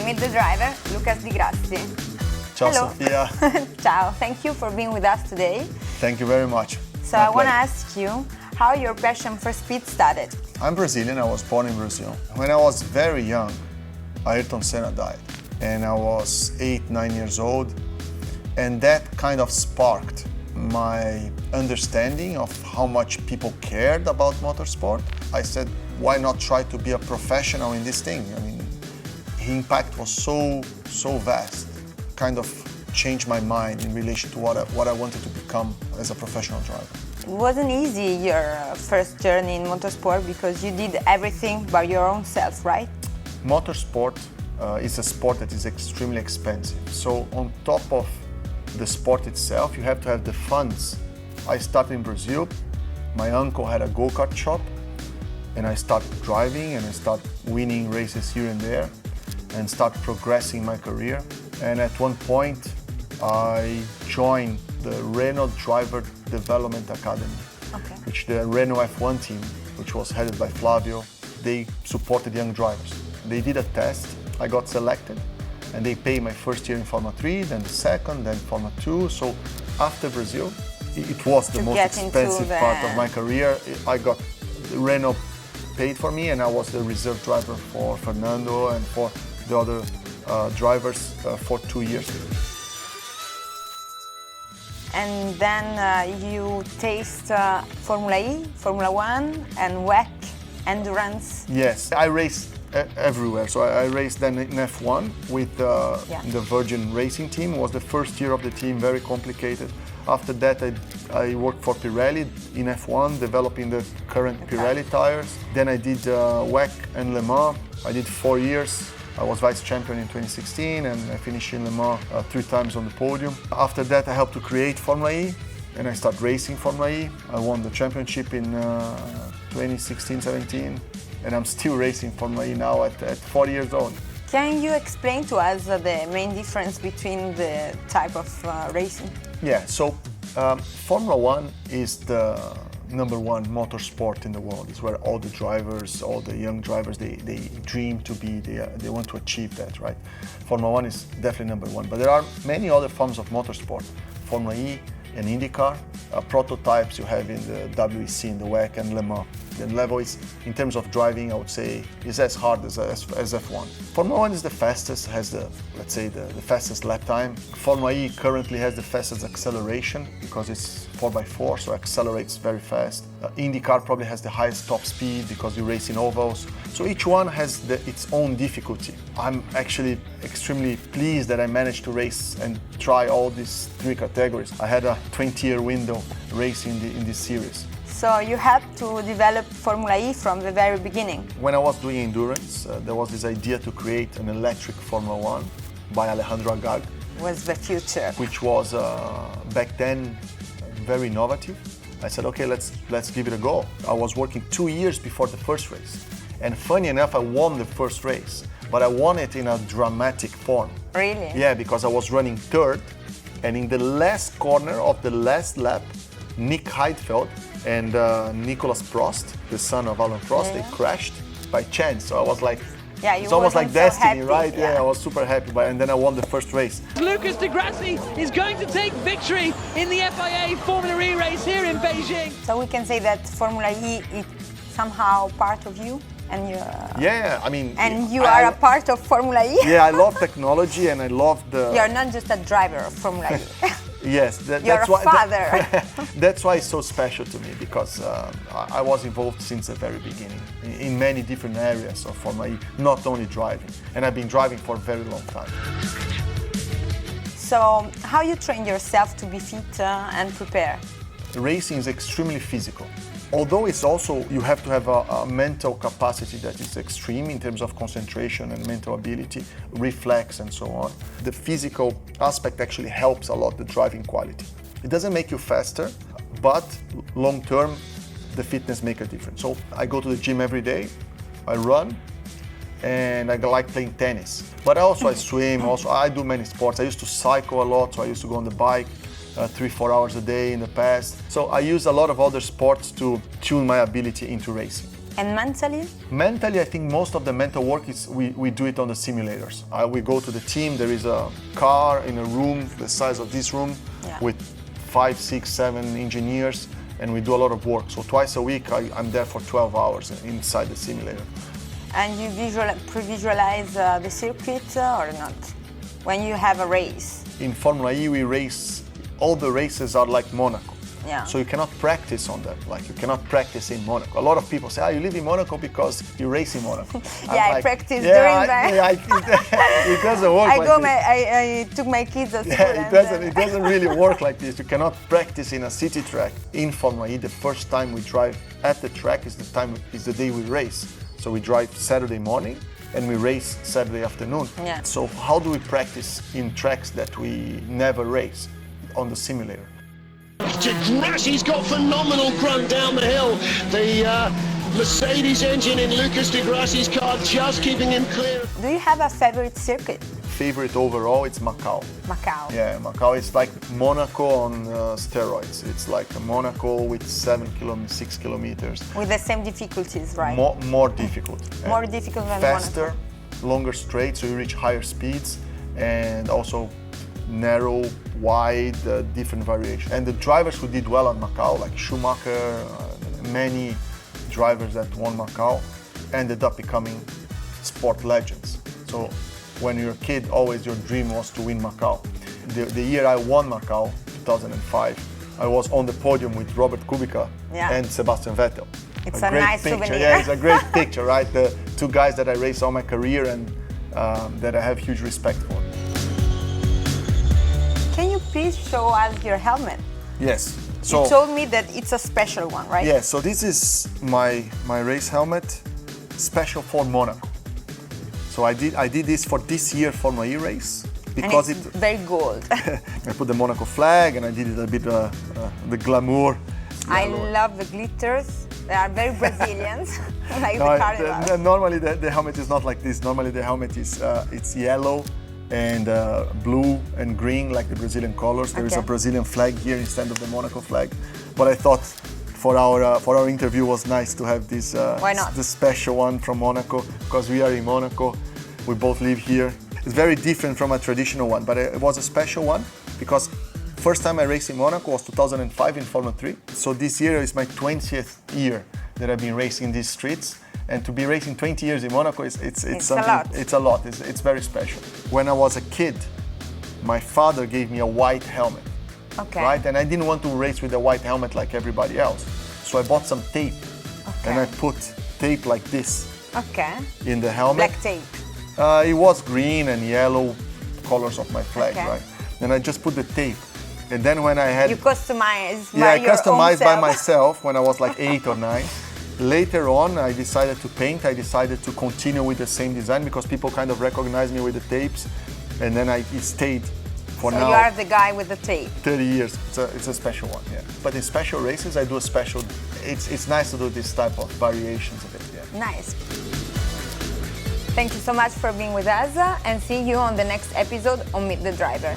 Meet the driver, Lucas Di Grassi. Ciao, Hello. Sofia. Ciao, thank you for being with us today. Thank you very much. So I want to ask you how your passion for speed started. I'm Brazilian, I was born in Brazil. When I was very young, Ayrton Senna died. And I was 8, 9 years old. And that kind of sparked my understanding of how much people cared about motorsport. I said, why not try to be a professional in this thing? I mean, his impact was so vast. Kind of changed my mind in relation to what I wanted to become as a professional driver. It wasn't easy, your first journey in motorsport, because you did everything by your own self, right? Motorsport is a sport that is extremely expensive. So on top of the sport itself, you have to have the funds. I started in Brazil. My uncle had a go-kart shop, and I started driving, and I started winning races here and there, and started progressing my career. And at one point, I joined the Renault Driver Development Academy, which the Renault F1 team, which was headed by Flavio, they supported young drivers. They did a test, I got selected, and they paid my first year in Formula 3, then the second, then Formula 2. So after Brazil, it was the most expensive part of my career. I got Renault paid for me, and I was the reserve driver for Fernando and for the other drivers for 2 years. And then you taste Formula E, Formula 1 and WEC, endurance. Yes, I raced everywhere. So I raced then in F1 with the Virgin Racing team. It was the first year of the team, very complicated. After that, I worked for Pirelli in F1, developing the current Pirelli tires. Then I did WEC and Le Mans. I did 4 years. I was vice champion in 2016, and I finished in Le Mans 3 times on the podium. After that, I helped to create Formula E, and I started racing Formula E. I won the championship in 2016-17, and I'm still racing Formula E now at 40 years old. Can you explain to us the main difference between the type of racing? Yeah, so Formula 1 is the #1 motorsport in the world. It's where all the drivers, all the young drivers, they dream to be, they want to achieve that, right? Formula 1 is definitely #1, but there are many other forms of motorsport. Formula E and IndyCar, prototypes you have in the WEC, in the WEC and Le Mans. The level is, in terms of driving, I would say, is as hard as F1. Formula 1 is the fastest, has let's say, the fastest lap time. Formula E currently has the fastest acceleration because it's 4x4, so accelerates very fast. IndyCar probably has the highest top speed because you race in ovals. So each one has its own difficulty. I'm actually extremely pleased that I managed to race and try all these 3 categories. I had a 20-year window racing in this series. So you had to develop Formula E from the very beginning. When I was doing endurance, there was this idea to create an electric Formula 1 by Alejandro Agag. Was the future. Which was, back then, very innovative. I said, okay, let's give it a go. I was working 2 years before the first race. And funny enough, I won the first race, but I won it in a dramatic form. Really? Yeah, because I was running third, and in the last corner of the last lap, Nick Heidfeld and Nicolas Prost, the son of Alan Prost, they crashed by chance. So I was like, it's almost like destiny, right? Yeah, I was super happy, and then I won the first race. Lucas Di Grassi is going to take victory in the FIA Formula E race here in Beijing. So we can say that Formula E is somehow part of you? And yeah, I mean... And you are a part of Formula E? Yeah, I love technology and I love the... You're not just a driver of Formula E. Yes, you're a father. That's why it's so special to me, because I was involved since the very beginning in many different areas of Formula E, not only driving. And I've been driving for a very long time. So how you train yourself to be fit and prepare? Racing is extremely physical. Although it's also, you have to have a mental capacity that is extreme in terms of concentration and mental ability, reflex and so on. The physical aspect actually helps a lot the driving quality. It doesn't make you faster, but long term, the fitness makes a difference. So I go to the gym every day, I run, and I like playing tennis. But also I swim, also I do many sports. I used to cycle a lot, so I used to go on the bike. 3-4 hours a day in the past. So I use a lot of other sports to tune my ability into racing. And mentally? Mentally, I think most of the mental work is we do it on the simulators. We go to the team, there is a car in a room the size of this room with 5, 6, 7 engineers, and we do a lot of work. So twice a week I'm there for 12 hours inside the simulator. And you pre-visualize the circuit or not? When you have a race? In Formula E we race, all the races are like Monaco. Yeah. So you cannot practice on that, like you cannot practice in Monaco. A lot of people say, you live in Monaco because you race in Monaco. I practice during that. It doesn't work I took my kids at school. It doesn't really work like this. You cannot practice in a city track. In Formula E, the first time we drive at the track is the day we race. So we drive Saturday morning and we race Saturday afternoon. Yeah. So how do we practice in tracks that we never race? On the simulator. Di Grassi's got phenomenal grunt down the hill. The Mercedes engine in Lucas Di Grassi's car just keeping him clear. Do you have a favorite circuit? Favorite overall, it's Macau. Macau. Yeah, Macau is like Monaco on steroids. It's like a Monaco with 6 kilometers. With the same difficulties, right? More difficult. More difficult than faster, Monaco. Longer straight, so you reach higher speeds, and also narrow, wide, different variations. And the drivers who did well on Macau, like Schumacher, many drivers that won Macau, ended up becoming sport legends. So when you're a kid, always your dream was to win Macau. The year I won Macau, 2005, I was on the podium with Robert Kubica and Sebastian Vettel. It's a nice picture. souvenir. Yeah, it's a great picture, right? The two guys that I raced all my career and that I have huge respect for. Can you please show us your helmet? Yes. So you told me that it's a special one, right? Yeah, so this is my race helmet, special for Monaco. So I did this for this year Formula E race because and it's very gold. I put the Monaco flag and I did it a bit the glamour. I love the glitters. They are very Brazilian, like the carnival. Normally the helmet is not like this. Normally the helmet is it's yellow and blue and green, like the Brazilian colors. There is a Brazilian flag here instead of the Monaco flag. But I thought for our interview was nice to have this Why not? the special one from Monaco, because we are in Monaco. We both live here. It's very different from a traditional one, but it was a special one because first time I raced in Monaco was 2005 in Formula 3. So this year is my 20th year that I've been racing these streets. And to be racing 20 years in Monaco, it's something. A lot. It's a lot. It's very special. When I was a kid, my father gave me a white helmet. Okay. Right? And I didn't want to race with a white helmet like everybody else. So I bought some tape. Okay. And I put tape like this in the helmet. Black tape. It was green and yellow colors of my flag, right? And I just put the tape. And then when I had... You customized by your customized own self. by myself when I was like 8 or 9. Later on, I decided to paint. I decided to continue with the same design because people kind of recognized me with the tapes. And then it stayed for now. So you are the guy with the tape. 30 years. It's a special one, yeah. But in special races, I do a special... It's nice to do this type of variations of it, yeah. Nice. Thank you so much for being with us and see you on the next episode on Meet the Driver.